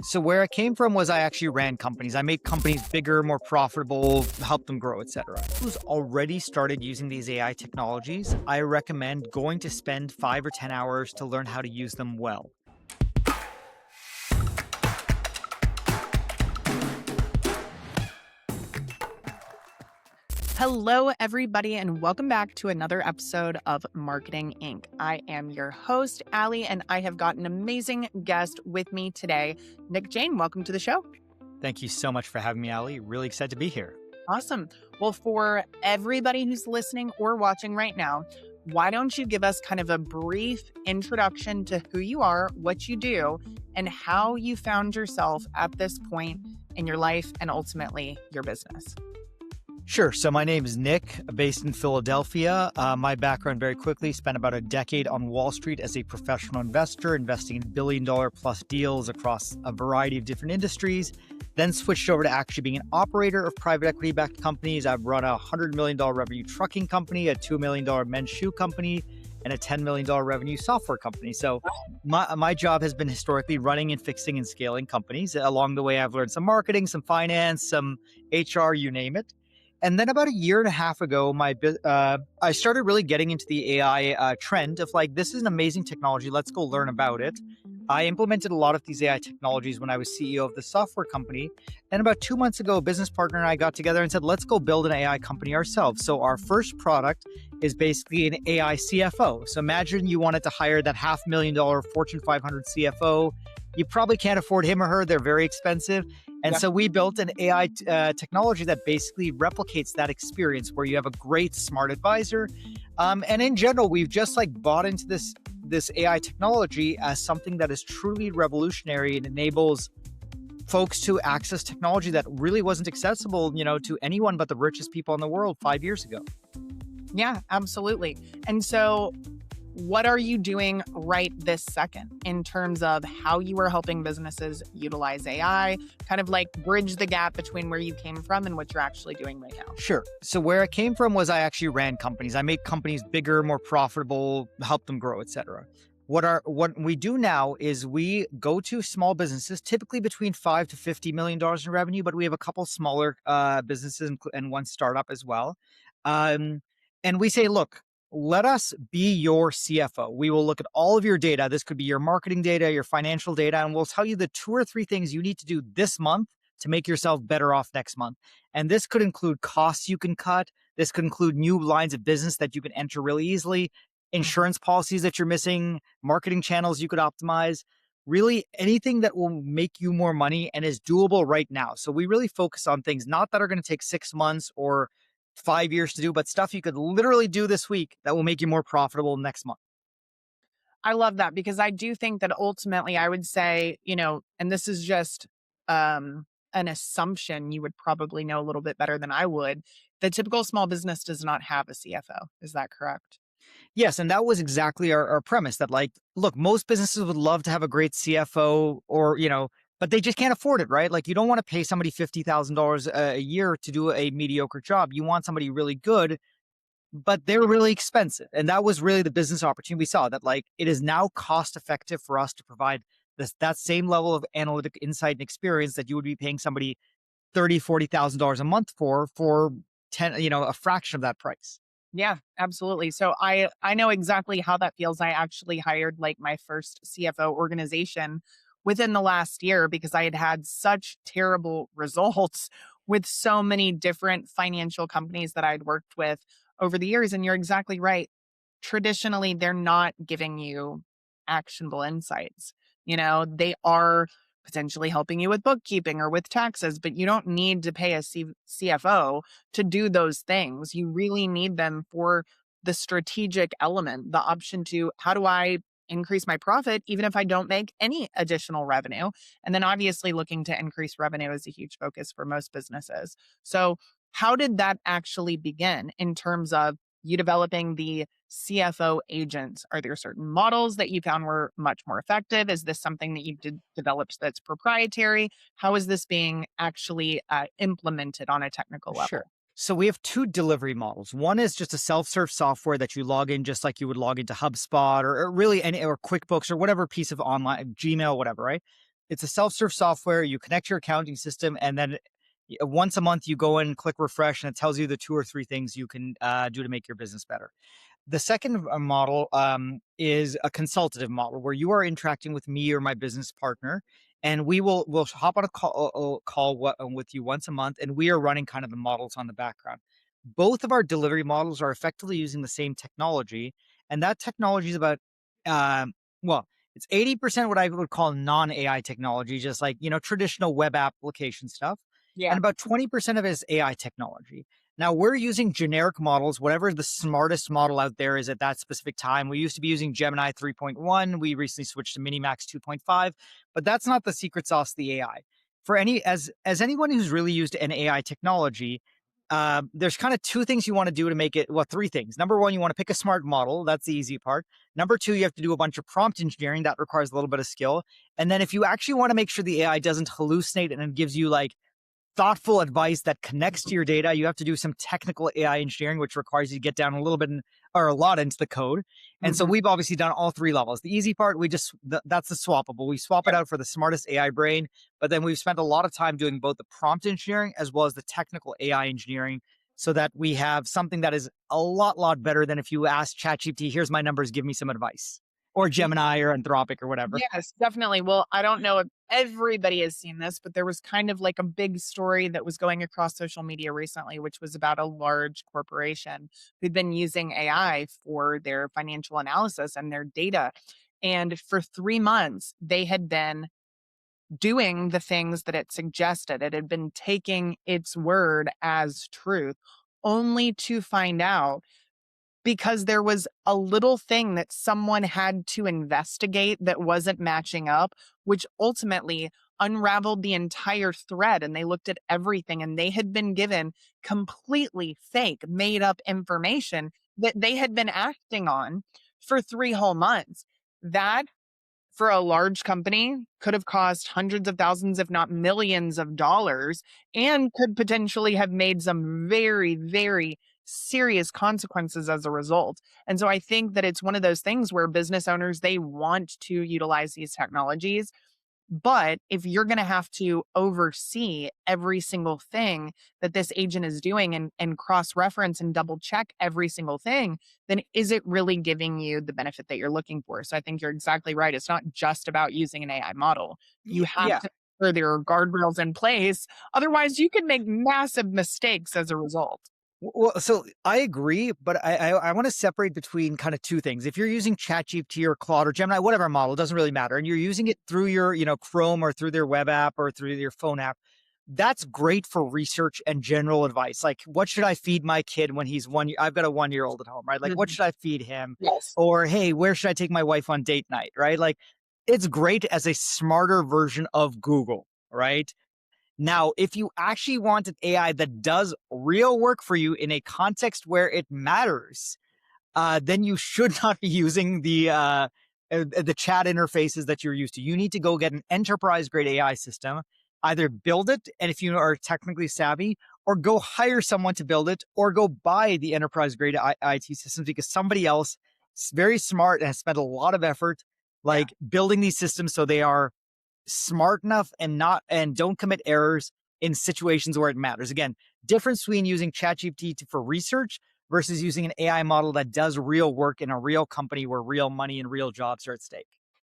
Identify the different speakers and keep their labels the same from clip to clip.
Speaker 1: So where I came from was I actually ran companies. I made companies bigger, more profitable, helped them grow, etc. Who's already started using these AI technologies, I recommend going to spend 5 or 10 hours to learn how to use them well.
Speaker 2: Hello, everybody, and welcome back to another episode of Marketing Inc. I am your host, Allie, and I have got an amazing guest with me today, Jain. Welcome to the show.
Speaker 1: Thank you so much for having me, Allie. Really excited to be here.
Speaker 2: Awesome. Well, for everybody who's listening or watching right now, why don't you give us kind of a brief introduction to who you are, what you do, and how you found yourself at this point in your life and ultimately your business?
Speaker 1: Sure. So my name is Nick, based in Philadelphia. My background very quickly spent about a decade on Wall Street as a professional investor, investing in billion-dollar plus deals across a variety of different industries. Then switched over to actually being an operator of private equity-backed companies. I've run a $100 million revenue trucking company, a $2 million men's shoe company, and a $10 million revenue software company. So my job has been historically running and fixing and scaling companies. Along the way, I've learned some marketing, some finance, some HR, you name it. And then about a year and a half ago, I started really getting into the AI trend of like, this is an amazing technology. Let's go learn about it. I implemented a lot of these AI technologies when I was CEO of the software company. And about 2 months ago, a business partner and I got together and said, let's go build an AI company ourselves. So our first product is basically an AI CFO. So imagine you wanted to hire that $500,000 Fortune 500 CFO. You probably can't afford him or her. They're very expensive. And so we built an AI technology that basically replicates that experience where you have a great smart advisor. And in general, we've just like bought into this AI technology as something that is truly revolutionary and enables folks to access technology that really wasn't accessible, to anyone but the richest people in the world 5 years ago.
Speaker 2: Yeah, absolutely. And so what are you doing right this second in terms of how you are helping businesses utilize AI, kind of like bridge the gap between where you came from and what you're actually doing right now?
Speaker 1: Sure. So where I came from was I actually ran companies. I made companies bigger, more profitable, helped them grow, etc. What we do now is we go to small businesses, typically between $5 to $50 million in revenue, but we have a couple smaller businesses and one startup as well. And we say, look, let us be your CFO. We will look at all of your data. This could be your marketing data, your financial data, and we'll tell you the 2 or 3 things you need to do this month to make yourself better off next month. And this could include costs you can cut. This could include new lines of business that you can enter really easily, insurance policies that you're missing, marketing channels you could optimize, really anything that will make you more money and is doable right now. So we really focus on things not that are going to take 6 months or 5 years to do, but stuff you could literally do this week that will make you more profitable next month.
Speaker 2: I love that because I do think that ultimately I would say, and this is just an assumption, you would probably know a little bit better than I would. The typical small business does not have a CFO. Is that correct?
Speaker 1: Yes. And that was exactly our premise that like, look, most businesses would love to have a great CFO but they just can't afford it, right? Like you don't want to pay somebody $50,000 a year to do a mediocre job. You want somebody really good, but they're really expensive. And that was really the business opportunity we saw, that like it is now cost effective for us to provide that same level of analytic insight and experience that you would be paying somebody $30,000, $40,000 a month for 10, a fraction of that price.
Speaker 2: Yeah, absolutely. So I know exactly how that feels. I actually hired like my first CFO organization within the last year because I had had such terrible results with so many different financial companies that I'd worked with over the years. And you're exactly right. Traditionally, they're not giving you actionable insights. They are potentially helping you with bookkeeping or with taxes, but you don't need to pay a CFO to do those things. You really need them for the strategic element, the option to how do I increase my profit, even if I don't make any additional revenue. And then obviously looking to increase revenue is a huge focus for most businesses. So how did that actually begin in terms of you developing the CFO agents? Are there certain models that you found were much more effective? Is this something that you developed that's proprietary? How is this being actually implemented on a technical
Speaker 1: Sure.
Speaker 2: level?
Speaker 1: So we have 2 delivery models. One is just a self-serve software that you log in just like you would log into HubSpot or really any or QuickBooks or whatever piece of online Gmail, whatever, right? It's a self-serve software. You connect your accounting system, and then once a month you go in, click refresh, and it tells you the 2 or 3 things you can do to make your business better. The second model is a consultative model where you are interacting with me or my business partner, and we'll hop on a call with you once a month, and we are running kind of the models on the background. Both of our delivery models are effectively using the same technology, and that technology is about well, it's 80% what I would call non AI technology, just like traditional web application stuff, and
Speaker 2: Yeah.
Speaker 1: about 20% of it is AI technology. Now we're using generic models, whatever the smartest model out there is at that specific time. We used to be using Gemini 3.1. We recently switched to Minimax 2.5, but that's not the secret sauce of the AI. For any as anyone who's really used an AI technology, there's kind of two things you want to do to make it. Well, three things. Number one, you want to pick a smart model. That's the easy part. Number two, you have to do a bunch of prompt engineering that requires a little bit of skill. And then if you actually want to make sure the AI doesn't hallucinate and it gives you like thoughtful advice that connects to your data, you have to do some technical AI engineering, which requires you to get down a little bit or a lot into the code. And so
Speaker 2: Mhm.
Speaker 1: we've obviously done all three levels. The easy part, that's the swappable. We swap it
Speaker 2: Yep.
Speaker 1: out for the smartest AI brain, but then we've spent a lot of time doing both the prompt engineering as well as the technical AI engineering so that we have something that is a lot better than if you ask ChatGPT, here's my numbers, give me some advice, or Gemini or Anthropic or whatever.
Speaker 2: Yes, definitely. Well, I don't know if everybody has seen this, but there was kind of like a big story that was going across social media recently, which was about a large corporation who'd been using AI for their financial analysis and their data. And for 3 months, they had been doing the things that it suggested. It had been taking its word as truth, only to find out because there was a little thing that someone had to investigate that wasn't matching up, which ultimately unraveled the entire thread. And they looked at everything and they had been given completely fake, made up information that they had been acting on for 3 whole months. That for a large company could have cost hundreds of thousands, if not millions of dollars, and could potentially have made some very, very serious consequences as a result. And so I think that it's one of those things where business owners, they want to utilize these technologies, but if you're going to have to oversee every single thing that this agent is doing and cross reference and double check every single thing, then is it really giving you the benefit that you're looking for? So I think you're exactly right. It's not just about using an AI model. You have
Speaker 1: Yeah.
Speaker 2: to make sure there are guardrails in place. Otherwise, you can make massive mistakes as a result.
Speaker 1: Well, so I agree, but I want to separate between kind of two things. If you're using ChatGPT or Claude or Gemini, whatever model, it doesn't really matter, and you're using it through your Chrome or through their web app or through your phone app, that's great for research and general advice. Like, what should I feed my kid when he's 1 year? I've got a 1 year old at home, right? Like, what
Speaker 2: Mhm.
Speaker 1: should I feed him?
Speaker 2: Yes.
Speaker 1: Or hey, where should I take my wife on date night? Right? Like, it's great as a smarter version of Google, right? Now, if you actually want an AI that does real work for you in a context where it matters, then you should not be using the chat interfaces that you're used to. You need to go get an enterprise grade AI system, either build it, and if you are technically savvy, or go hire someone to build it, or go buy the enterprise grade IT systems because somebody else is very smart and has spent a lot of effort,
Speaker 2: Yeah.
Speaker 1: like building these systems so they are smart enough and don't commit errors in situations where it matters. Again, difference between using ChatGPT for research versus using an AI model that does real work in a real company where real money and real jobs are at stake.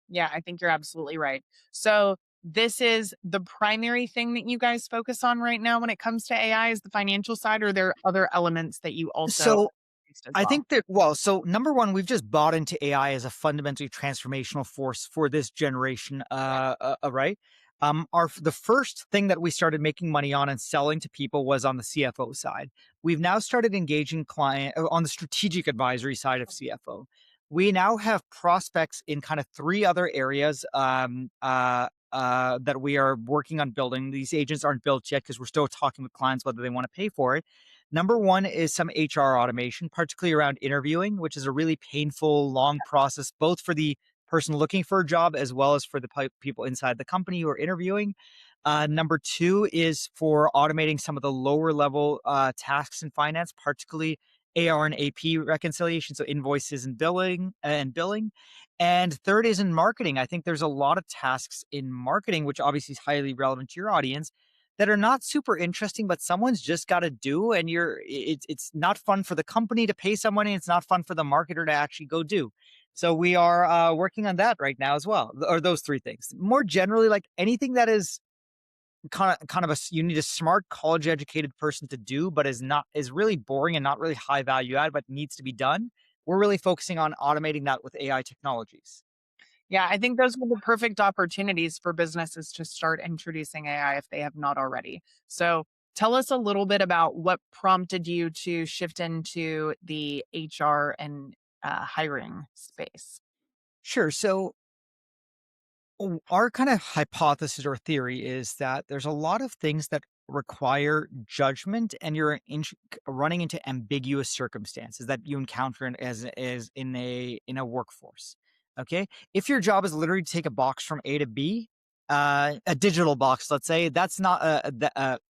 Speaker 2: Yeah, I think you're absolutely right. So this is the primary thing that you guys focus on right now when it comes to AI is the financial side, or are there other elements that you also
Speaker 1: So
Speaker 2: used as
Speaker 1: I
Speaker 2: well?
Speaker 1: think that, well, so number one, we've just bought into AI as a fundamentally transformational force for this generation, right? The first thing that we started making money on and selling to people was on the CFO side. We've now started engaging on the strategic advisory side of CFO. We now have prospects in kind of three other areas that we are working on building. These agents aren't built yet because we're still talking with clients whether they want to pay for it. Number one is some HR automation, particularly around interviewing, which is a really painful, long process, both for the person looking for a job as well as for the people inside the company who are interviewing. Number two is for automating some of the lower level tasks in finance, particularly AR and AP reconciliation, so invoices and billing. And third is in marketing. I think there's a lot of tasks in marketing, which obviously is highly relevant to your audience, that are not super interesting, but someone's just got to do. And it's not fun for the company to pay someone, and it's not fun for the marketer to actually go do. So we are working on that right now as well, or those three things. More generally, like anything that is kind of you need a smart college educated person to do, but is really boring and not really high value add, but needs to be done. We're really focusing on automating that with AI technologies.
Speaker 2: Yeah, I think those were the perfect opportunities for businesses to start introducing AI if they have not already. So, tell us a little bit about what prompted you to shift into the HR and hiring space.
Speaker 1: Sure. So our kind of hypothesis or theory is that there's a lot of things that require judgment, and running into ambiguous circumstances that you encounter as in a workforce. Okay, if your job is literally to take a box from A to B, a digital box, let's say, that's not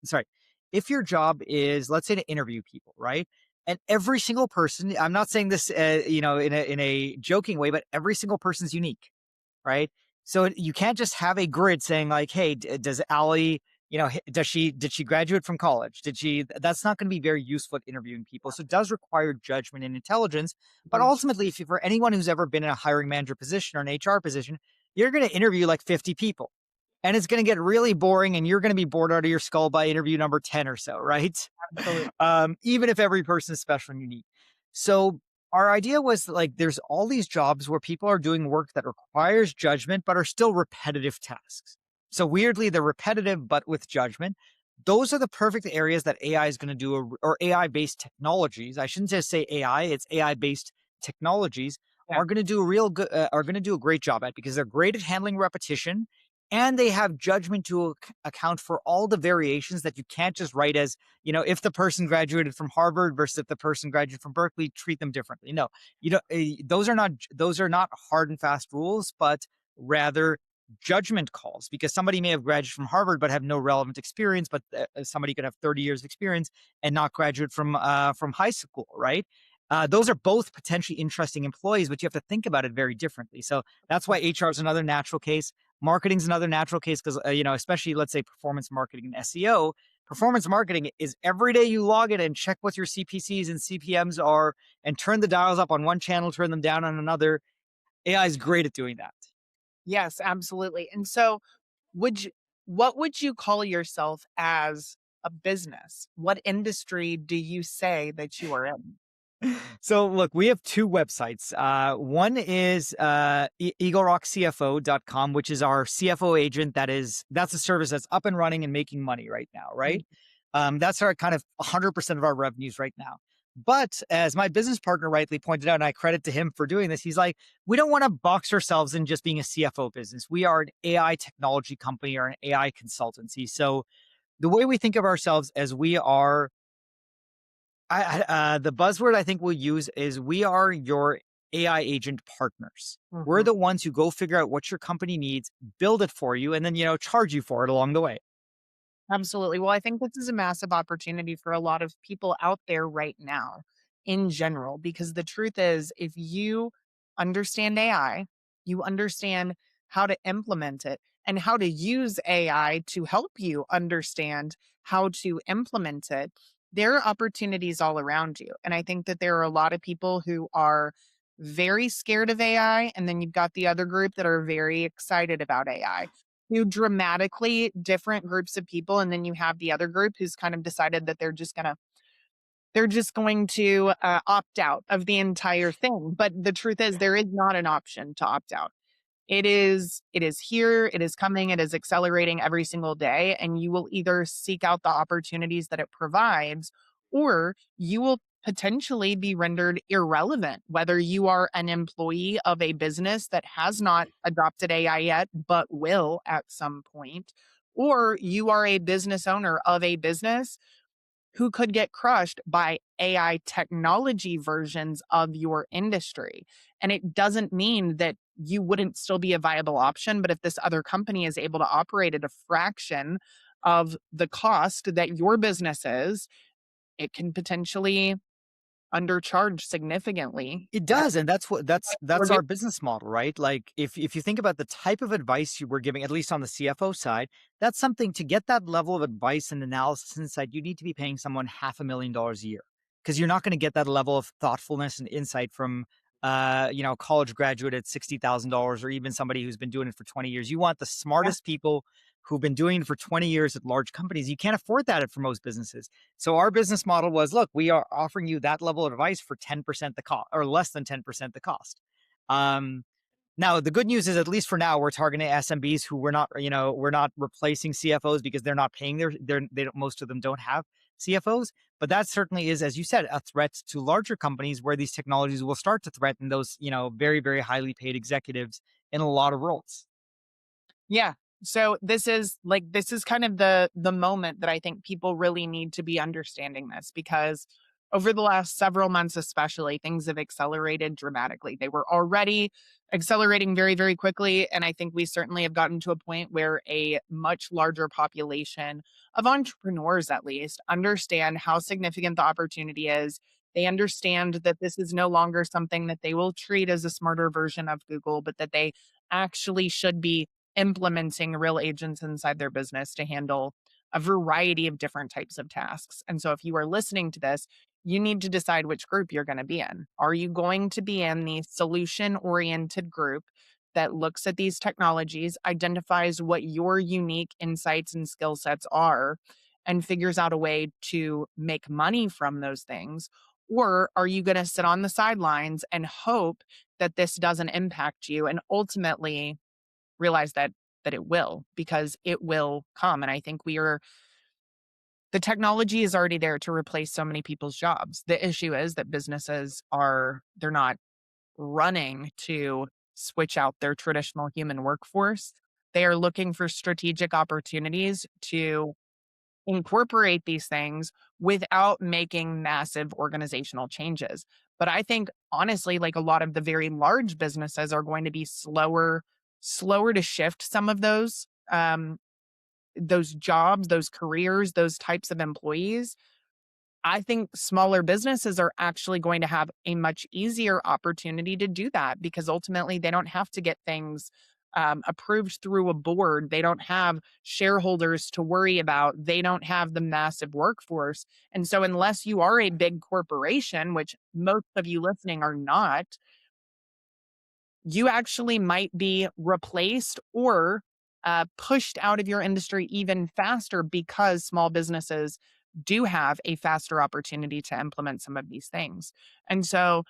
Speaker 1: sorry. If your job is, let's say, to interview people, right? And every single person, I'm not saying this, in a joking way, but every single person's unique, right? So you can't just have a grid saying like, "Hey, does Allie, did she graduate from college? Did she?" That's not going to be very useful at interviewing people. So it does require judgment and intelligence. But
Speaker 2: Agreed.
Speaker 1: ultimately, if you, for anyone who's ever been in a hiring manager position or an HR position, you're going to interview like 50 people, and it's going to get really boring, and you're going to be bored out of your skull by interview number 10 or so, right?
Speaker 2: Absolutely.
Speaker 1: Even if every person is special and unique. So our idea was like there's all these jobs where people are doing work that requires judgment but are still repetitive tasks. So weirdly, they're repetitive but with judgment. Those are the perfect areas that AI is going to do, or AI based technologies. I shouldn't just say AI; it's AI based technologies
Speaker 2: Yeah.
Speaker 1: are going to do a real good, are going to do a great job at, because they're great at handling repetition, and they have judgment to account for all the variations that you can't just write as, if the person graduated from Harvard versus if the person graduated from Berkeley, treat them differently. No, those are not hard and fast rules, but rather judgment calls, because somebody may have graduated from Harvard but have no relevant experience, but somebody could have 30 years of experience and not graduate from high school, right? Those are both potentially interesting employees, but you have to think about it very differently. So that's why HR is another natural case. Marketing's another natural case, because especially, let's say, performance marketing and SEO. Performance marketing is every day you log in and check what your CPCs and CPMs are, and turn the dials up on one channel, turn them down on another. AI is great at doing that.
Speaker 2: Yes, absolutely. And so, would you, what would you call yourself as a business? What industry do you say that you are in?
Speaker 1: So look, we have two websites. One is eaglerockcfo.com, which is our CFO agent. That's a service that's up and running and making money right now, right? That's our kind of 100% of our revenues right now. But as my business partner rightly pointed out, and I credit to him for doing this, he's like, we don't want to box ourselves in just being a CFO business. We are an AI technology company or an AI consultancy. So the way we think of ourselves as we are, the buzzword I think we'll use is we are your AI agent partners. We're
Speaker 2: Mhm.
Speaker 1: the ones who go figure out what your company needs, build it for you, and then, charge you for it along the way.
Speaker 2: Absolutely. Well, I think this is a massive opportunity for a lot of people out there right now in general, because the truth is, if you understand AI, you understand how to implement it and how to use AI to help you understand how to implement it. There are opportunities all around you. And I think that there are a lot of people who are very scared of AI. And then you've got the other group that are very excited about AI, two dramatically different groups of people, and then you have the other group who's kind of decided that they're just going to opt out of the entire thing. But the truth is, there is not an option to opt out. It is here, it is coming, it is accelerating every single day, and you will either seek out the opportunities that it provides, or you will potentially be rendered irrelevant, whether you are an employee of a business that has not adopted AI yet but will at some point, or you are a business owner of a business who could get crushed by AI technology versions of your industry. And it doesn't mean that you wouldn't still be a viable option, but if this other company is able to operate at a fraction of the cost that your business is, it can potentially undercharge significantly.
Speaker 1: It
Speaker 2: Uh,
Speaker 1: does, and that's what
Speaker 2: we're
Speaker 1: that's our business model, right? Like, if you think about the type of advice you were giving, at least on the CFO side, that's something to get that level of advice and analysis inside, you need to be paying someone $500,000 a year, because you're not gonna get that level of thoughtfulness and insight from, a college graduate at $60,000 or even somebody who's been doing it for 20 years. You want the
Speaker 2: yeah.
Speaker 1: smartest people who've been doing it for 20 years at large companies. You can't afford that for most businesses. So our business model was, look, we are offering you that level of advice for 10% the cost or less than 10% the cost. Um, Now the good news is, at least for now, we're targeting SMBs who we're not replacing CFOs because they're not paying they don't, most of them don't have CFOs. But that certainly is, as you said, a threat to larger companies where these technologies will start to threaten those, very, very highly paid executives in a lot of roles.
Speaker 2: Yeah. So this is kind of the moment that I think people really need to be understanding this, because over the last several months especially, things have accelerated dramatically. They were already accelerating very, very quickly, and I think we certainly have gotten to a point where a much larger population of entrepreneurs at least understand how significant the opportunity is. They understand that this is no longer something that they will treat as a smarter version of Google, but that they actually should be implementing real agents inside their business to handle a variety of different types of tasks. And so, if you are listening to this, you need to decide which group you're going to be in. Are you going to be in the solution oriented group that looks at these technologies, identifies what your unique insights and skill sets are, and figures out a way to make money from those things? Or are you going to sit on the sidelines and hope that this doesn't impact you, and ultimately realize that it will, because it will come. And I think the technology is already there to replace so many people's jobs. The issue is that they're not running to switch out their traditional human workforce. They are looking for strategic opportunities to incorporate these things without making massive organizational changes. But I think honestly, like, a lot of the very large businesses are going to be slower to shift some of those jobs, those careers, those types of employees. I think smaller businesses are actually going to have a much easier opportunity to do that, because ultimately they don't have to get things approved through a board. They don't have shareholders to worry about. They don't have the massive workforce. And so, unless you are a big corporation, which most of you listening are not, you actually might be replaced or pushed out of your industry even faster, because small businesses do have a faster opportunity to implement some of these things. And so,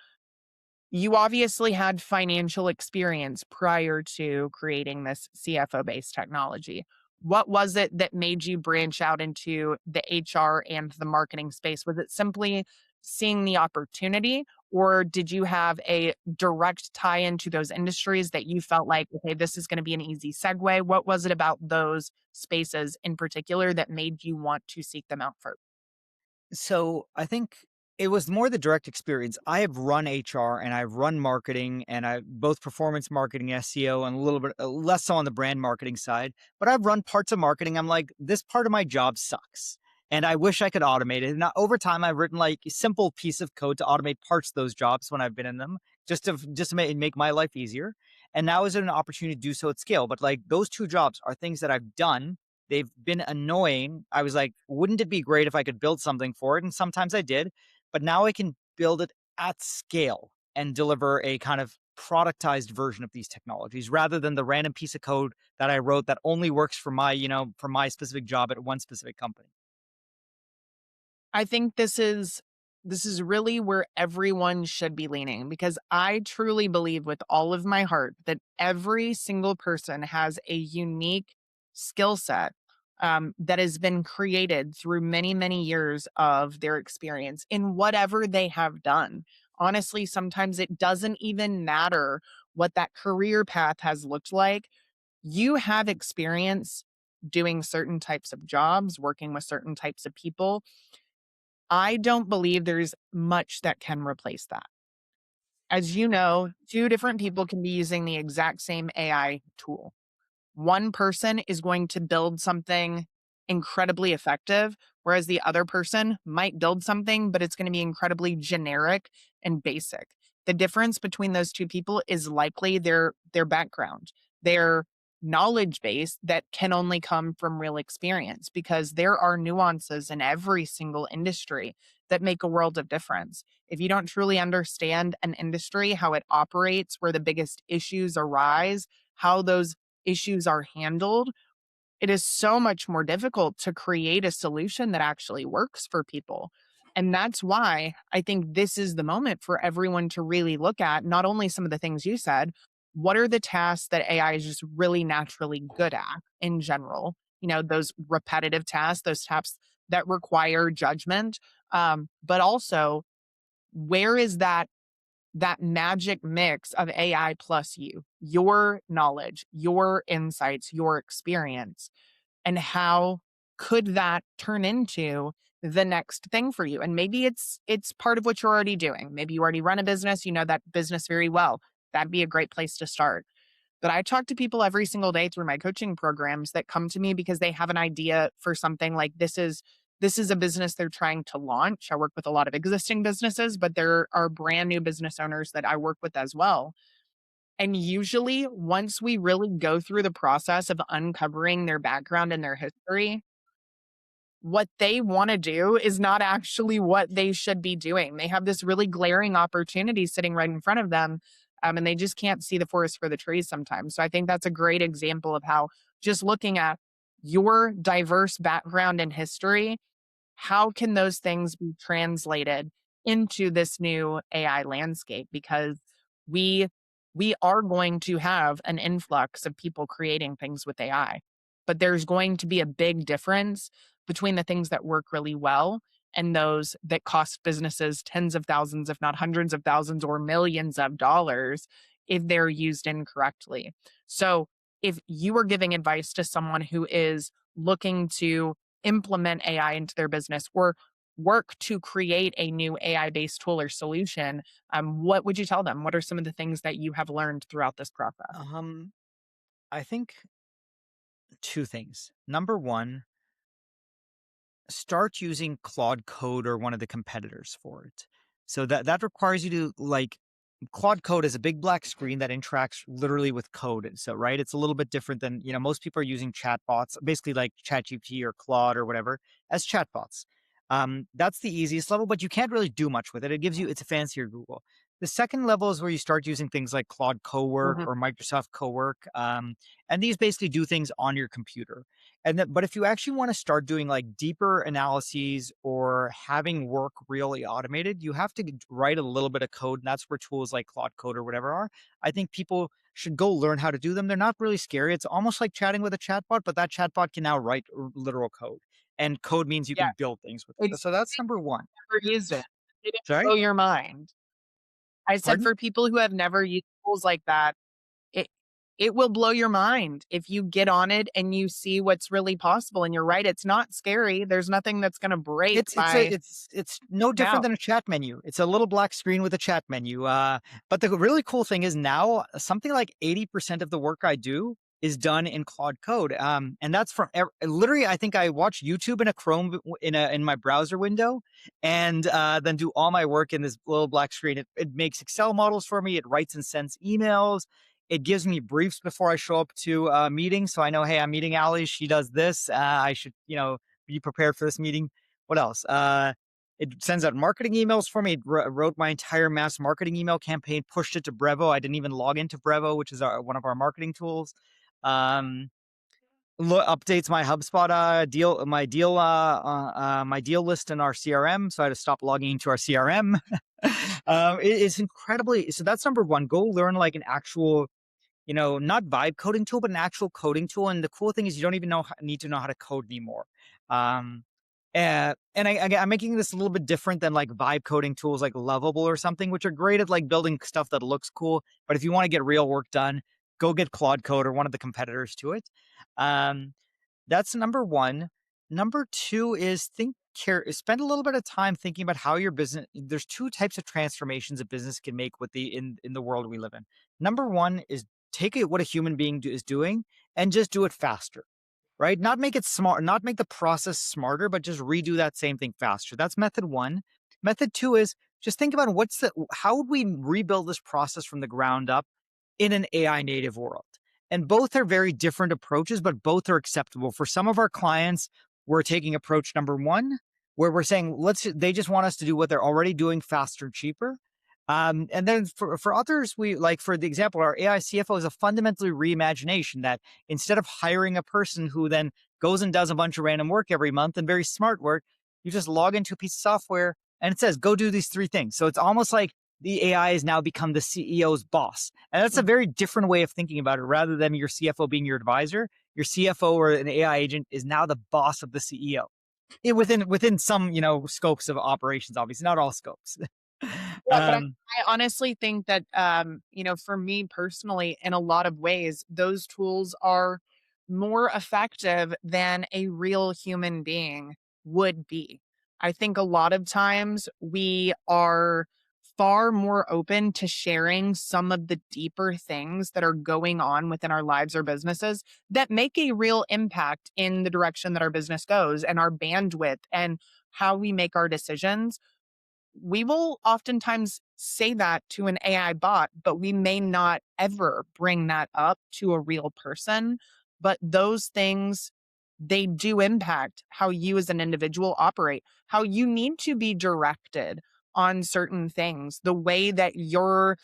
Speaker 2: you obviously had financial experience prior to creating this CFO based technology. What was it that made you branch out into the HR and the marketing space? Was it simply seeing the opportunity, or did you have a direct tie into those industries that you felt like, okay, this is going to be an easy segue? What was it about those spaces in particular that made you want to seek them out first?
Speaker 1: So I think it was more the direct experience. I have run HR and I've run marketing, and I both performance marketing, SEO, and a little bit less so on the brand marketing side. But I've run parts of marketing. I'm like, this part of my job sucks. And I wish I could automate it. And over time, I've written like a simple piece of code to automate parts of those jobs when I've been in them, just to make my life easier. And now is an opportunity to do so at scale. But like, those two jobs are things that I've done. They've been annoying. I was like, wouldn't it be great if I could build something for it? And sometimes I did, but now I can build it at scale and deliver a kind of productized version of these technologies rather than the random piece of code that I wrote that only works for my specific job at one specific company.
Speaker 2: I think this is really where everyone should be leaning, because I truly believe with all of my heart that every single person has a unique skill set that has been created through many, many years of their experience in whatever they have done. Honestly, sometimes it doesn't even matter what that career path has looked like. You have experience doing certain types of jobs, working with certain types of people. I don't believe there's much that can replace that. As you know, two different people can be using the exact same AI tool. One person is going to build something incredibly effective, whereas the other person might build something, but it's going to be incredibly generic and basic. The difference between those two people is likely their background, their knowledge base that can only come from real experience, because there are nuances in every single industry that make a world of difference. If you don't truly understand an industry, how it operates, where the biggest issues arise, how those issues are handled, it is so much more difficult to create a solution that actually works for people. And that's why I think this is the moment for everyone to really look at not only some of the things you said, what are the tasks that AI is just really naturally good at in general? Those repetitive tasks, those tasks that require judgment. But also, where is that magic mix of AI plus you, your knowledge, your insights, your experience, and how could that turn into the next thing for you? And maybe it's part of what you're already doing. Maybe you already run a business, you know that business very well. That'd be a great place to start. But I talk to people every single day through my coaching programs that come to me because they have an idea for something. Like, this is a business they're trying to launch. I work with a lot of existing businesses, but there are brand new business owners that I work with as well. And usually, once we really go through the process of uncovering their background and their history, what they wanna do is not actually what they should be doing. They have this really glaring opportunity sitting right in front of them, and they just can't see the forest for the trees sometimes. So I think that's a great example of how just looking at your diverse background and history, how can those things be translated into this new AI landscape? Because we we are going to have an influx of people creating things with AI, but there's going to be a big difference between the things that work really well and those that cost businesses tens of thousands, if not hundreds of thousands or millions of dollars, if they're used incorrectly. So if you are giving advice to someone who is looking to implement AI into their business or work to create a new AI based tool or solution, what would you tell them? What are some of the things that you have learned throughout this process?
Speaker 1: Um, I think two things. Number one, start using Claude Code or one of the competitors for it. So that requires you to like Claude Code is a big black screen that interacts literally with code. And so, right, it's a little bit different than, most people are using chatbots, basically like ChatGPT or Claude or whatever, as chatbots. That's the easiest level, but you can't really do much with it. It's a fancier Google. The second level is where you start using things like Claude Cowork
Speaker 2: Mhm.
Speaker 1: or Microsoft Cowork. And these basically do things on your computer. But if you actually want to start doing like deeper analyses or having work really automated, you have to write a little bit of code. And that's where tools like Claude Code or whatever are. I think people should go learn how to do them. They're not really scary. It's almost like chatting with a chatbot, but that chatbot can now write literal code. And code means you
Speaker 2: Yeah,
Speaker 1: can build things with it.
Speaker 2: exactly.
Speaker 1: So that's number one.
Speaker 2: Never used it. Did it
Speaker 1: Sorry?
Speaker 2: blow your mind? I said
Speaker 1: Pardon?
Speaker 2: for people who have never used tools like that, it it will blow your mind if you get on it and you see what's really possible. And you're right, it's not scary. There's nothing that's gonna break by
Speaker 1: It's no
Speaker 2: getting
Speaker 1: different
Speaker 2: out.
Speaker 1: than a chat menu. It's a little black screen with a chat menu. But the really cool thing is now something like 80% of the work I do is done in Claude Code. And that's from literally, I think I watch YouTube in a Chrome in my browser window, and then do all my work in this little black screen. It makes Excel models for me. It writes and sends emails. It gives me briefs before I show up to a meeting, so I know, hey, I'm meeting Allie. She does this. I should, be prepared for this meeting. What else? It sends out marketing emails for me. It wrote my entire mass marketing email campaign, pushed it to Brevo. I didn't even log into Brevo, which is one of our marketing tools. Um, Updates my HubSpot my deal list in our CRM. So I had to stop logging into our CRM. It's incredibly so. That's number one. Go learn like an actual, not vibe coding tool, but an actual coding tool. And the cool thing is you don't even need to know how to code anymore. Um, I'm making this a little bit different than like vibe coding tools like Lovable or something, which are great at like building stuff that looks cool. But if you want to get real work done, go get Claude Code or one of the competitors to it. Um, that's number one. Number two is spend a little bit of time thinking about how your business. There's two types of transformations a business can make with in the world we live in. Number one is take it what a human being is doing and just do it faster. right? Not make it smart, not make the process smarter, but just redo that same thing faster. That's method one. Method two is just think about how would we rebuild this process from the ground up in an AI native world? And both are very different approaches, but both are acceptable. For some of our clients, we're taking approach number one, where we're saying, they just want us to do what they're already doing faster, cheaper. And then for others, for the example, our AI CFO is a fundamentally reimagination that instead of hiring a person who then goes and does a bunch of random work every month and very smart work, you just log into a piece of software and it says, go do these three things. So it's almost like the AI has now become the CEO's boss. And that's a very different way of thinking about it. Rather than your CFO being your advisor, your CFO or an AI agent is now the boss of the CEO. Within some, scopes of operations, obviously, not all scopes.
Speaker 2: Yeah, but I,
Speaker 1: um,
Speaker 2: I honestly think that, for me personally, in a lot of ways, those tools are more effective than a real human being would be. I think a lot of times we are far more open to sharing some of the deeper things that are going on within our lives or businesses that make a real impact in the direction that our business goes and our bandwidth and how we make our decisions. We will oftentimes say that to an AI bot, but we may not ever bring that up to a real person. But those things, they do impact how you as an individual operate, how you need to be directed on certain things, the way that your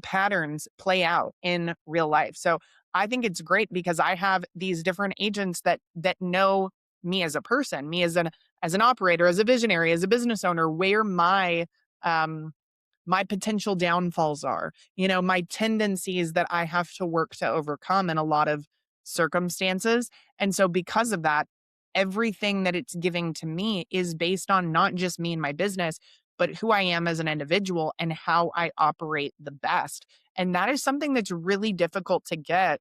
Speaker 2: patterns play out in real life. So I think it's great because I have these different agents that know me as a person, me as an operator, as a visionary, as a business owner, where um my potential downfalls are, my tendencies that I have to work to overcome in a lot of circumstances. And so because of that, everything that it's giving to me is based on not just me and my business, but who I am as an individual and how I operate the best. And that is something that's really difficult to get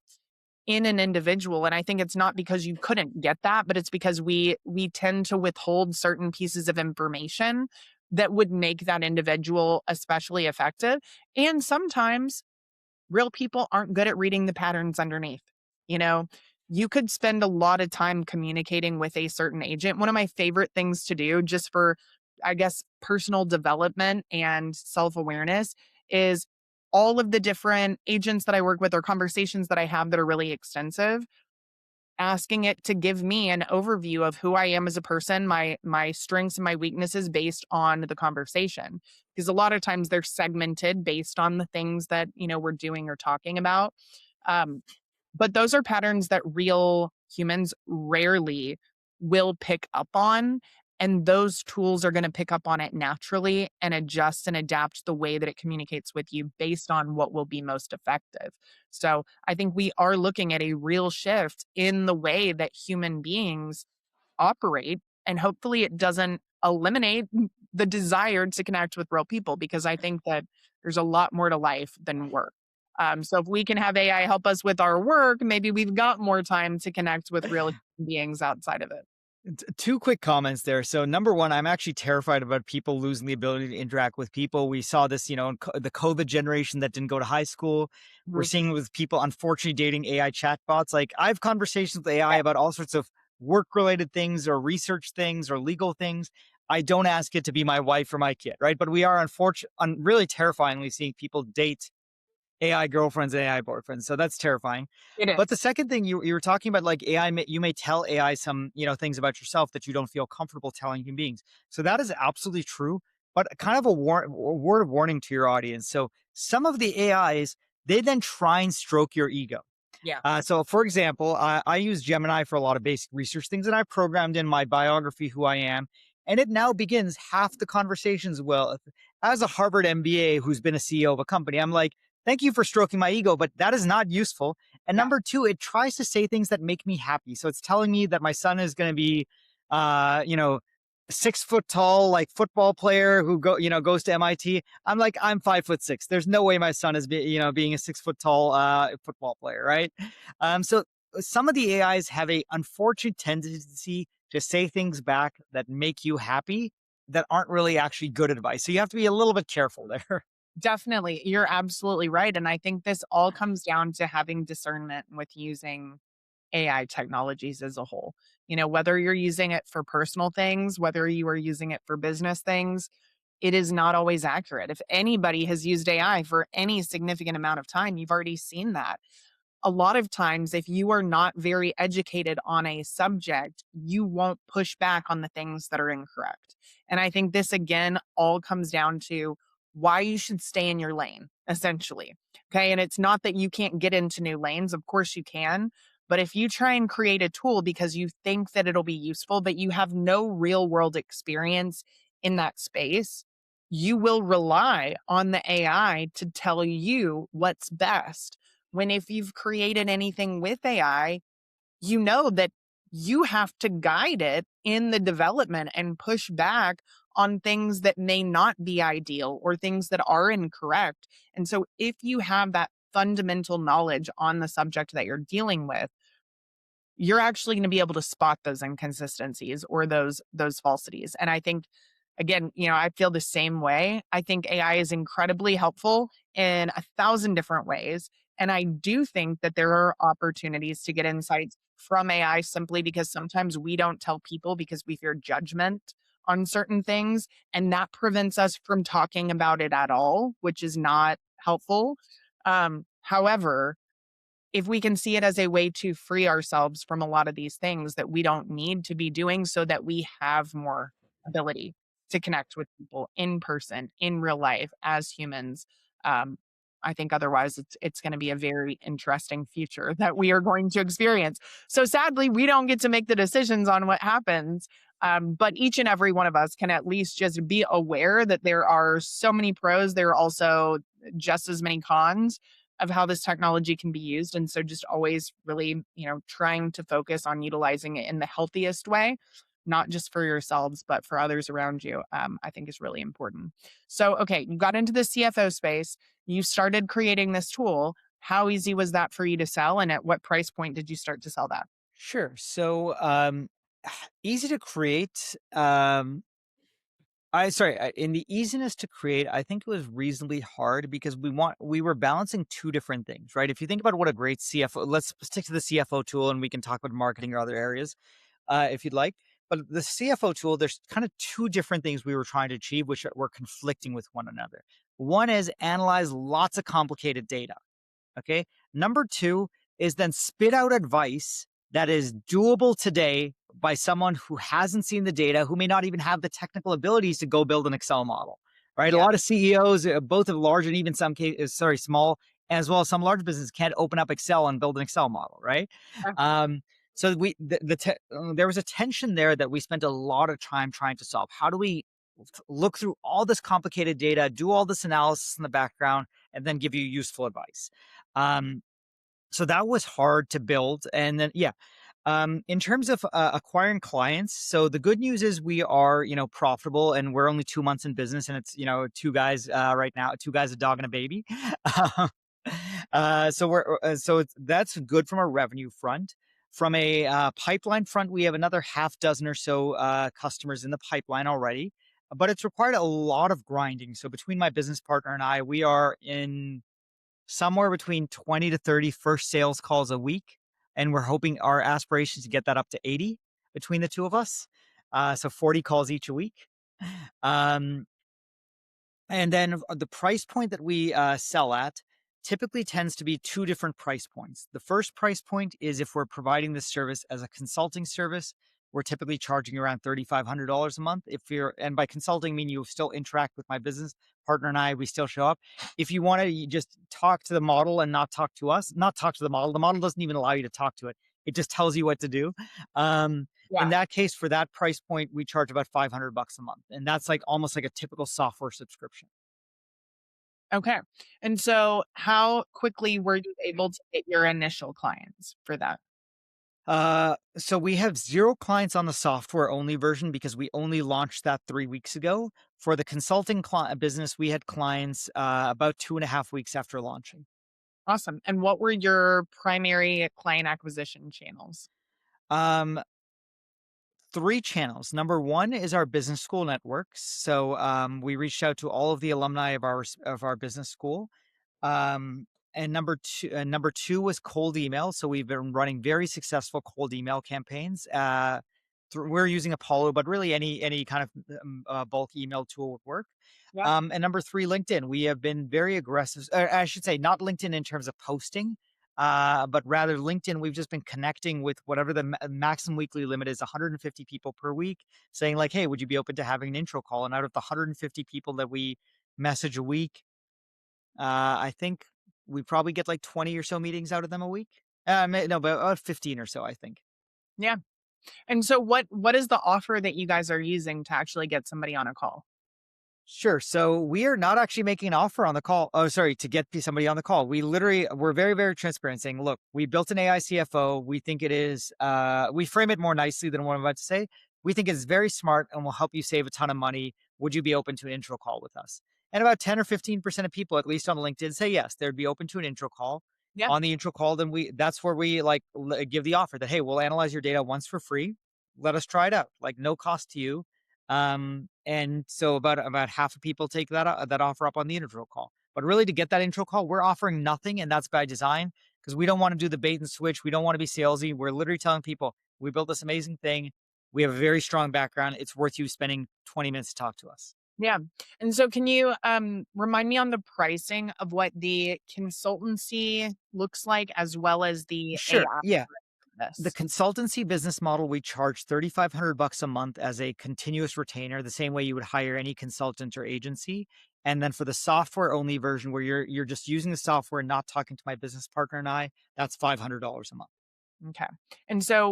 Speaker 2: in an individual. And I think it's not because you couldn't get that, but it's because we tend to withhold certain pieces of information that would make that individual especially effective. And sometimes real people aren't good at reading the patterns underneath. You know, you could spend a lot of time communicating with a certain agent. One of my favorite things to do, just for, I guess, personal development and self awareness, is all of the different agents that I work with or conversations that I have that are really extensive, asking it to give me an overview of who I am as a person, my strengths and my weaknesses based on the conversation. Because a lot of times they're segmented based on the things that, we're doing or talking about. Um, but those are patterns that real humans rarely will pick up on. And those tools are going to pick up on it naturally and adjust and adapt the way that it communicates with you based on what will be most effective. So I think we are looking at a real shift in the way that human beings operate. And hopefully it doesn't eliminate the desire to connect with real people, because I think that there's a lot more to life than work. So if we can have AI help us with our work, maybe we've got more time to connect with real human beings outside of it.
Speaker 1: Two quick comments there. So, number one, I'm actually terrified about people losing the ability to interact with people. We saw this, in the COVID generation that didn't go to high school. We're
Speaker 2: Mhm.
Speaker 1: seeing with people, unfortunately, dating AI chatbots. Like, I have conversations with AI
Speaker 2: Yeah,
Speaker 1: about all sorts of work related things or research things or legal things. I don't ask it to be my wife or my kid, right? But we are really terrifyingly seeing people date AI girlfriends and AI boyfriends. So that's terrifying.
Speaker 2: it
Speaker 1: But the
Speaker 2: is.
Speaker 1: second thing you were talking about, like AI, you may tell AI some, things about yourself that you don't feel comfortable telling human beings. So that is absolutely true. But kind of a word of warning to your audience. So some of the AIs, they then try and stroke your ego.
Speaker 2: Yeah.
Speaker 1: So, for example, I use Gemini for a lot of basic research things, and I programmed in my biography, who I am, and it now begins half the conversations. Well, as a Harvard MBA who's been a CEO of a company, I'm like, thank you for stroking my ego, but that is not useful. And
Speaker 2: Yeah.
Speaker 1: number two, it tries to say things that make me happy. So it's telling me that my son is going to be, uh, you know, 6 foot tall, like football player who goes to MIT. I'm like, I'm 5'6". There's no way my son is being a 6 foot tall football player, right? So some of the AIs have a unfortunate tendency to say things back that make you happy that aren't really actually good advice. So you have to be a little bit careful there.
Speaker 2: Definitely. You're absolutely right. And I think this all comes down to having discernment with using AI technologies as a whole. Whether you're using it for personal things, whether you are using it for business things, it is not always accurate. If anybody has used AI for any significant amount of time, you've already seen that. A lot of times, if you are not very educated on a subject, you won't push back on the things that are incorrect. And I think this again all comes down to why you should stay in your lane, essentially. Okay. And it's not that you can't get into new lanes, of course you can. But if you try and create a tool because you think that it'll be useful, but you have no real world experience in that space, you will rely on the AI to tell you what's best, when if you've created anything with AI, you know that you have to guide it in the development and push back on things that may not be ideal or things that are incorrect. And so if you have that fundamental knowledge on the subject that you're dealing with, you're actually going to be able to spot those inconsistencies or those falsities. And I think, again, I feel the same way. I think AI is incredibly helpful in 1,000 different ways, and I do think that there are opportunities to get insights from AI simply because sometimes we don't tell people because we fear judgment on certain things, and that prevents us from talking about it at all, which is not helpful. However, if we can see it as a way to free ourselves from a lot of these things that we don't need to be doing so that we have more ability to connect with people in person, in real life as humans. Um, I think otherwise it's going to be a very interesting future that we are going to experience. So sadly, we don't get to make the decisions on what happens. But each and every one of us can at least just be aware that there are so many pros. There are also just as many cons of how this technology can be used. And so just always really, trying to focus on utilizing it in the healthiest way, not just for yourselves, but for others around you, I think is really important. So, okay, you got into the CFO space, you started creating this tool. How easy was that for you to sell? And at what price point did you start to sell that?
Speaker 1: Sure. So, easy to create. In the easiness to create, I think it was reasonably hard because we were balancing two different things, right? If you think about what a great CFO, let's stick to the CFO tool, and we can talk about marketing or other areas, if you'd like. But the CFO tool, there's kind of two different things we were trying to achieve, which were conflicting with one another. One is analyze lots of complicated data. Okay. Number two is then spit out advice that is doable today by someone who hasn't seen the data, who may not even have the technical abilities to go build an Excel model, right? A
Speaker 2: Yeah.
Speaker 1: lot of CEOs, both of large and even some cases, small, as well as some large businesses can't open up Excel and build an Excel model, right?
Speaker 2: Yeah.
Speaker 1: So there was a tension there that we spent a lot of time trying to solve. How do we look through all this complicated data, do all this analysis in the background, and then give you useful advice? Um, so that was hard to build. And then, yeah, in terms of acquiring clients, so the good news is we are, profitable, and we're only 2 months in business, and it's, two guys right now, two guys, a dog, and a baby. That's good from a revenue front. From a pipeline front, we have another half dozen or so customers in the pipeline already, but it's required a lot of grinding. So between my business partner and I, we are in somewhere between 20 to 30 first sales calls a week. And we're hoping our aspirations to get that up to 80 between the two of us. So 40 calls each a week. Um, and then the price point that we sell at typically tends to be two different price points. The first price point is if we're providing this service as a consulting service, we're typically charging around $3,500 a month. If you're, and by consulting, I mean you still interact with my business partner and I, we still show up. If you want to just talk to the model and not talk to us, not talk to the model doesn't even allow you to talk to it. It just tells you what to do. In
Speaker 2: Yeah.
Speaker 1: that case, for that price point, we charge about $500 a month. And that's like almost like a typical software subscription.
Speaker 2: Okay. And so how quickly were you able to get your initial clients for that?
Speaker 1: So we have zero clients on the software only version because we only launched that 3 weeks ago. For the consulting business, we had clients about 2.5 weeks after launching.
Speaker 2: Awesome. And what were your primary client acquisition channels?
Speaker 1: Um, Three channels. Number one is our business school networks. So we reached out to all of the alumni of our business school. And number two was cold email. So we've been running very successful cold email campaigns. We're using Apollo, but really any kind of bulk email tool would work.
Speaker 2: Yeah.
Speaker 1: And number three, LinkedIn. We have been very aggressive. I should say, not LinkedIn in terms of posting, but rather LinkedIn. We've just been connecting with whatever the maximum weekly limit is, 150 people per week, saying like, "Hey, would you be open to having an intro call?" And out of the 150 people that we message a week, I think we probably get like 20 or so meetings out of them a week. No, but about 15 or so, I think.
Speaker 2: Yeah. And so what is the offer that you guys are using to actually get somebody on a call?
Speaker 1: Sure. So we are not actually making an offer on the call. Oh, sorry, to get somebody on the call. We're very, very transparent saying, look, we built an AI CFO. We think it is, we frame it more nicely than what I'm about to say. We think it's very smart and will help you save a ton of money. Would you be open to an intro call with us? And about 10 or 15% of people, at least on LinkedIn, say yes, they'd be open to an intro call.
Speaker 2: Yeah.
Speaker 1: On the intro call, then that's where we like give the offer that, hey, we'll analyze your data once for free. Let us try it out. Like no cost to you, and so about half of people take that offer up on the intro call. But really, to get that intro call, we're offering nothing, and that's by design because we don't want to do the bait and switch. We don't want to be salesy. We're literally telling people we built this amazing thing. We have a very strong background. It's worth you spending 20 minutes to talk to us.
Speaker 2: Yeah. And so can you remind me on the pricing of what the consultancy looks like as well as the
Speaker 1: Sure.
Speaker 2: AI
Speaker 1: Yeah.
Speaker 2: for
Speaker 1: The
Speaker 2: this?
Speaker 1: consultancy business model, we charge 3,500 bucks a month as a continuous retainer, the same way you would hire any consultant or agency. And then for the software only version where you're just using the software and not talking to my business partner and I, that's $500 a month.
Speaker 2: Okay. And so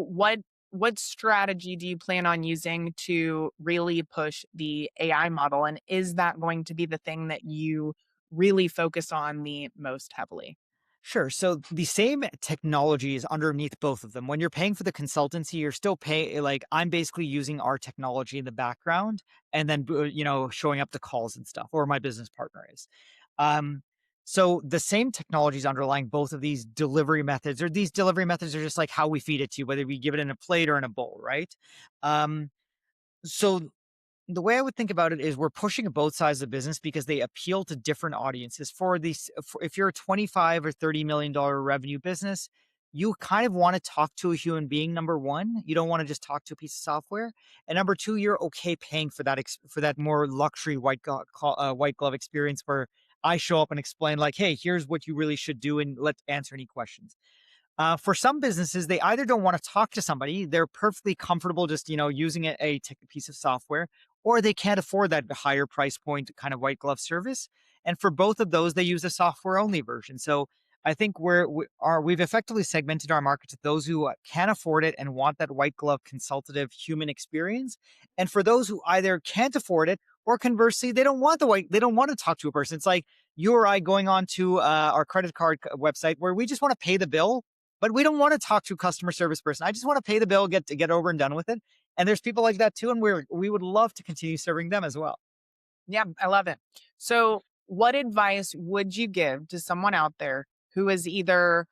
Speaker 2: what strategy do you plan on using to really push the AI model? And is that going to be the thing that you really focus on the most heavily?
Speaker 1: Sure. So the same technology is underneath both of them. When you're paying for the consultancy, you're still paying, like, I'm basically using our technology in the background and then, showing up the calls and stuff, or my business partner is. Um, so the same technology is underlying both of these delivery methods, or these delivery methods are just like how we feed it to you, whether we give it in a plate or in a bowl, right? Um, so the way I would think about it is we're pushing both sides of the business because they appeal to different audiences. If you're a 25 or $30 million revenue business, you kind of want to talk to a human being. Number one, you don't want to just talk to a piece of software, and number two, you're okay paying for for that more luxury white glove experience where I show up and explain like, hey, here's what you really should do, and let's answer any questions. For some businesses, they either don't want to talk to somebody, they're perfectly comfortable just using a piece of software, or they can't afford that higher price point kind of white glove service. And for both of those, they use a software only version. So I think we've effectively segmented our market to those who can afford it and want that white glove consultative human experience, and for those who either can't afford it or conversely they don't want to talk to a person. It's like you or I going on to our credit card website where we just want to pay the bill, but we don't want to talk to a customer service person. I just want to pay the bill, get over and done with it. And there's people like that too, and we would love to continue serving them as well.
Speaker 2: Yeah, I love it. So, what advice would you give to someone out there who has either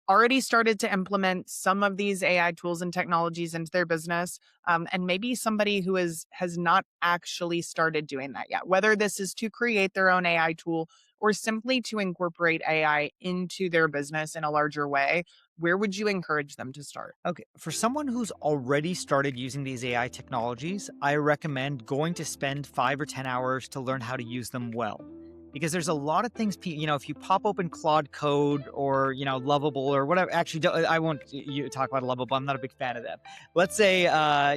Speaker 2: already started to implement some of these AI tools and technologies into their business, and maybe somebody who has not actually started doing that yet? Whether this is to create their own AI tool or simply to incorporate AI into their business in a larger way, where would you encourage them to start?
Speaker 1: Okay, for someone who's already started using these AI technologies, I recommend going to spend 5 or 10 hours to learn how to use them well. Because there's a lot of things, if you pop open Claude Code or, Lovable or whatever, actually, I won't talk about Lovable. I'm not a big fan of that. Let's say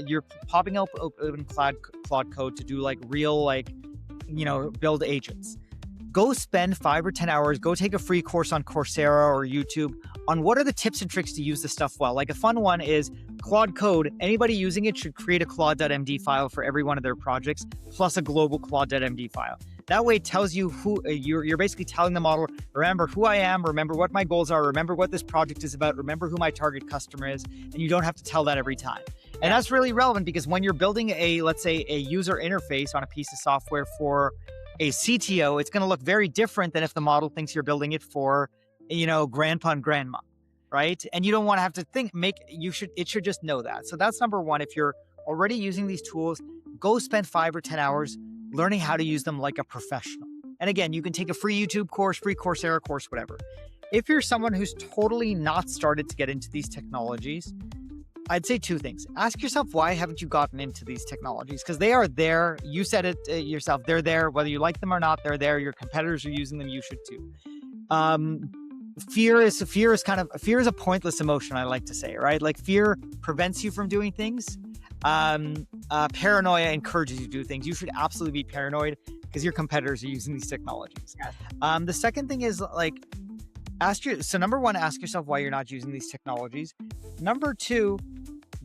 Speaker 1: you're popping open Claude Code to do like real, like, build agents. Go spend 5 or 10 hours, go take a free course on Coursera or YouTube on what are the tips and tricks to use this stuff well. Like a fun one is Claude Code. Anybody using it should create a Claude.md file for every one of their projects, plus a global Claude.md file. That way it tells you who you're basically telling the model, remember who I am, remember what my goals are, remember what this project is about, remember who my target customer is, and you don't have to tell that every time. And that's really relevant because when you're building let's say a user interface on a piece of software for a CTO, it's going to look very different than if the model thinks you're building it for, grandpa and grandma, right? And you don't want to have to it should just know that. So that's number one. If you're already using these tools, go spend 5 or 10 hours learning how to use them like a professional. And again, you can take a free YouTube course, free Coursera course, whatever. If you're someone who's totally not started to get into these technologies, I'd say two things. Ask yourself, why haven't you gotten into these technologies? Because they are there. You said it yourself. They're there. Whether you like them or not, they're there. Your competitors are using them. You should too. Fear is a pointless emotion, I like to say, right? Like fear prevents you from doing things. Paranoia encourages you to do things. You should absolutely be paranoid because your competitors are using these technologies.
Speaker 2: Yes.
Speaker 1: The second thing is like, number one, ask yourself why you're not using these technologies. Number two,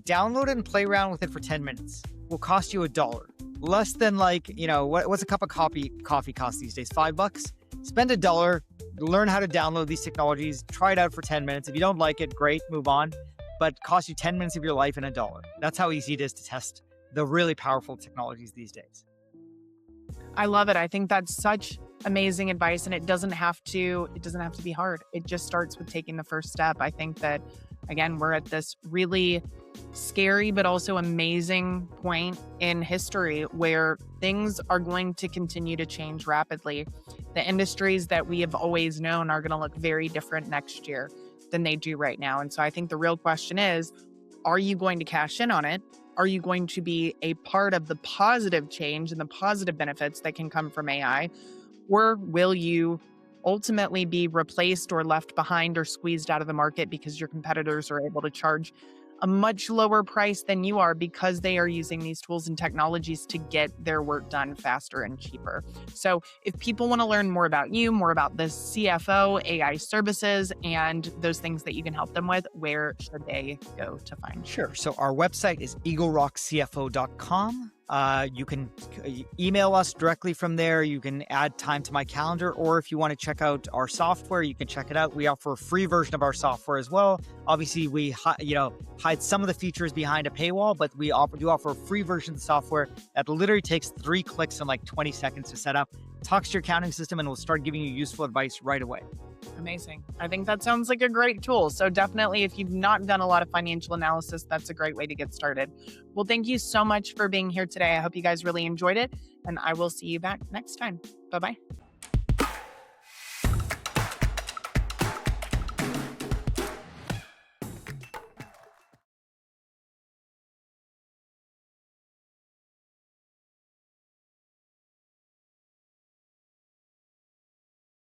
Speaker 1: download it and play around with it for 10 minutes. Will cost you $1. Less than like, what's a cup of coffee cost these days? $5? Spend $1, learn how to download these technologies, try it out for 10 minutes. If you don't like it, great, move on. But cost you 10 minutes of your life and $1. That's how easy it is to test the really powerful technologies these days.
Speaker 2: I love it. I think that's such amazing advice, and it doesn't have to be hard. It just starts with taking the first step. I think that, again, we're at this really scary but also amazing point in history where things are going to continue to change rapidly. The industries that we have always known are going to look very different next year than they do right now. And so I think the real question is, are you going to cash in on it? Are you going to be a part of the positive change and the positive benefits that can come from AI? Or will you ultimately be replaced or left behind or squeezed out of the market because your competitors are able to charge a much lower price than you are because they are using these tools and technologies to get their work done faster and cheaper? So if people want to learn more about you, more about the CFO, AI services, and those things that you can help them with, where should they go to find you?
Speaker 1: Sure. So our website is eaglerockcfo.com. You can email us directly from there. You can add time to my calendar, or if you want to check out our software, you can check it out. We offer a free version of our software as well. Obviously, we hide some of the features behind a paywall, but we do offer a free version of the software that literally takes 3 clicks and like 20 seconds to set up. Talks to your accounting system and will start giving you useful advice right away.
Speaker 2: Amazing. I think that sounds like a great tool. So definitely, if you've not done a lot of financial analysis, that's a great way to get started. Well, thank you so much for being here today. I hope you guys really enjoyed it, and I will see you back next time. Bye-bye.